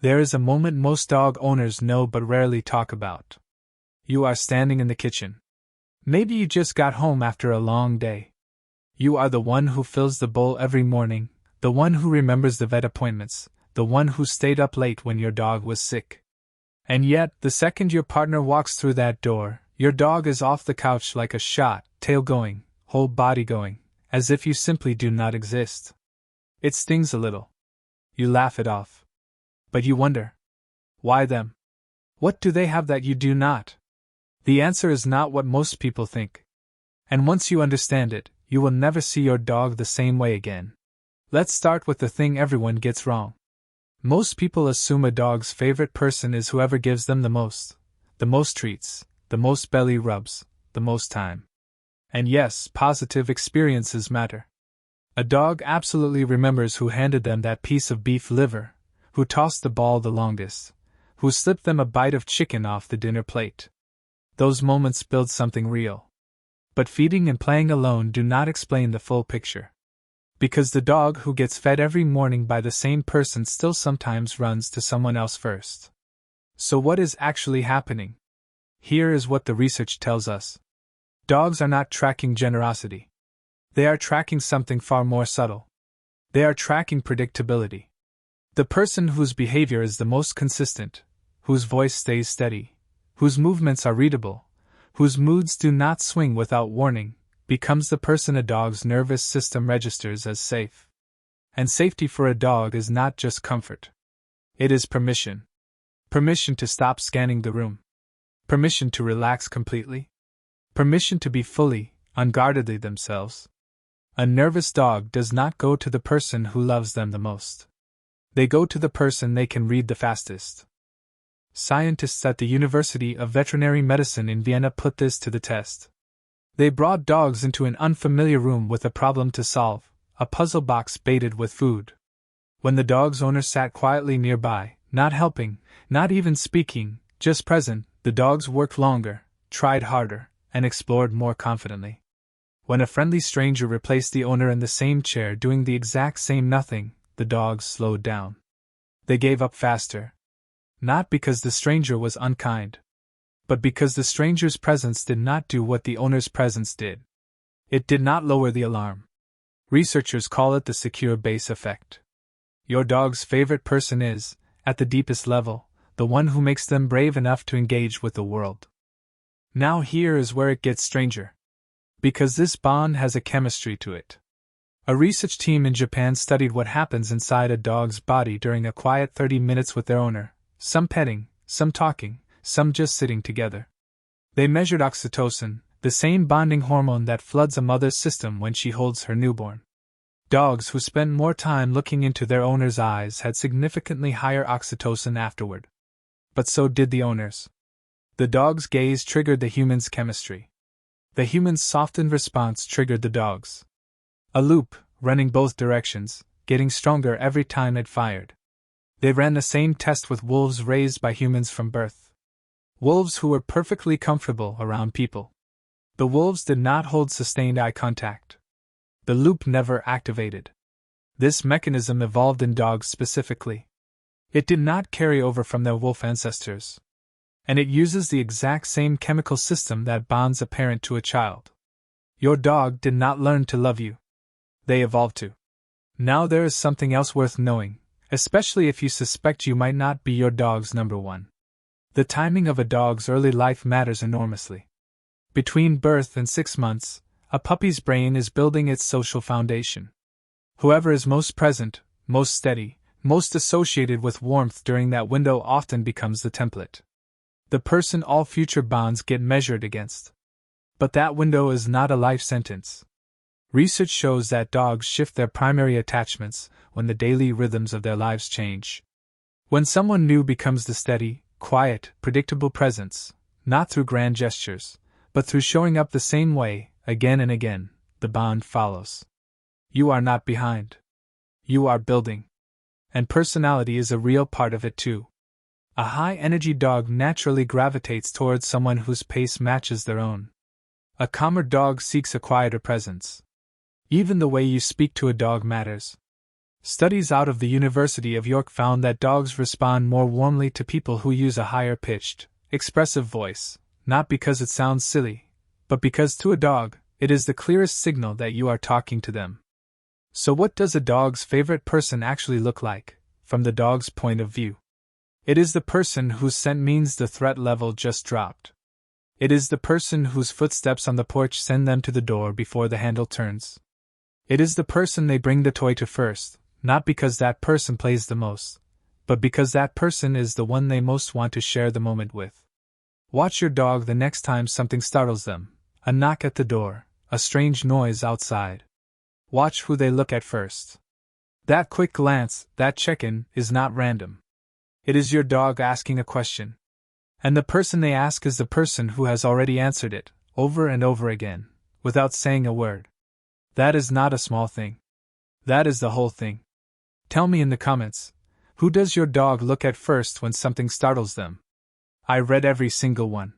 There is a moment most dog owners know but rarely talk about. You are standing in the kitchen. Maybe you just got home after a long day. You are the one who fills the bowl every morning, the one who remembers the vet appointments, the one who stayed up late when your dog was sick. And yet, the second your partner walks through that door, your dog is off the couch like a shot, tail going, whole body going, as if you simply do not exist. It stings a little. You laugh it off. But you wonder. Why them? What do they have that you do not? The answer is not what most people think. And once you understand it, you will never see your dog the same way again. Let's start with the thing everyone gets wrong. Most people assume a dog's favorite person is whoever gives them the most treats, the most belly rubs, the most time. And yes, positive experiences matter. A dog absolutely remembers who handed them that piece of beef liver, who tossed the ball the longest, who slipped them a bite of chicken off the dinner plate. Those moments build something real. But feeding and playing alone do not explain the full picture. Because the dog who gets fed every morning by the same person still sometimes runs to someone else first. So what is actually happening? Here is what the research tells us. Dogs are not tracking generosity. They are tracking something far more subtle. They are tracking predictability. The person whose behavior is the most consistent, whose voice stays steady, whose movements are readable, whose moods do not swing without warning, becomes the person a dog's nervous system registers as safe. And safety for a dog is not just comfort. It is permission. Permission to stop scanning the room. Permission to relax completely. Permission to be fully, unguardedly themselves. A nervous dog does not go to the person who loves them the most. They go to the person they can read the fastest. Scientists at the University of Veterinary Medicine in Vienna put this to the test. They brought dogs into an unfamiliar room with a problem to solve, a puzzle box baited with food. When the dog's owner sat quietly nearby, not helping, not even speaking, just present, the dogs worked longer, tried harder, and explored more confidently. When a friendly stranger replaced the owner in the same chair doing the exact same nothing, the dogs slowed down. They gave up faster. Not because the stranger was unkind, but because the stranger's presence did not do what the owner's presence did. It did not lower the alarm. Researchers call it the secure base effect. Your dog's favorite person is, at the deepest level, the one who makes them brave enough to engage with the world. Now here is where it gets stranger. Because this bond has a chemistry to it. A research team in Japan studied what happens inside a dog's body during a quiet 30 minutes with their owner, some petting, some talking, some just sitting together. They measured oxytocin, the same bonding hormone that floods a mother's system when she holds her newborn. Dogs who spent more time looking into their owner's eyes had significantly higher oxytocin afterward. But so did the owners. The dog's gaze triggered the human's chemistry. The human's softened response triggered the dog's. A loop, running both directions, getting stronger every time it fired. They ran the same test with wolves raised by humans from birth. Wolves who were perfectly comfortable around people. The wolves did not hold sustained eye contact. The loop never activated. This mechanism evolved in dogs specifically. It did not carry over from their wolf ancestors. And it uses the exact same chemical system that bonds a parent to a child. Your dog did not learn to love you. They evolved to. Now there is something else worth knowing, especially if you suspect you might not be your dog's number one. The timing of a dog's early life matters enormously. Between birth and 6 months, a puppy's brain is building its social foundation. Whoever is most present, most steady, most associated with warmth during that window often becomes the template. The person all future bonds get measured against. But that window is not a life sentence. Research shows that dogs shift their primary attachments when the daily rhythms of their lives change. When someone new becomes the steady, quiet, predictable presence, not through grand gestures, but through showing up the same way, again and again, the bond follows. You are not behind. You are building. And personality is a real part of it too. A high-energy dog naturally gravitates towards someone whose pace matches their own. A calmer dog seeks a quieter presence. Even the way you speak to a dog matters. Studies out of the University of York found that dogs respond more warmly to people who use a higher pitched, expressive voice, not because it sounds silly, but because to a dog, it is the clearest signal that you are talking to them. So, what does a dog's favorite person actually look like, from the dog's point of view? It is the person whose scent means the threat level just dropped. It is the person whose footsteps on the porch send them to the door before the handle turns. It is the person they bring the toy to first, not because that person plays the most, but because that person is the one they most want to share the moment with. Watch your dog the next time something startles them, a knock at the door, a strange noise outside. Watch who they look at first. That quick glance, that check-in, is not random. It is your dog asking a question. And the person they ask is the person who has already answered it, over and over again, without saying a word. That is not a small thing. That is the whole thing. Tell me in the comments, who does your dog look at first when something startles them? I read every single one.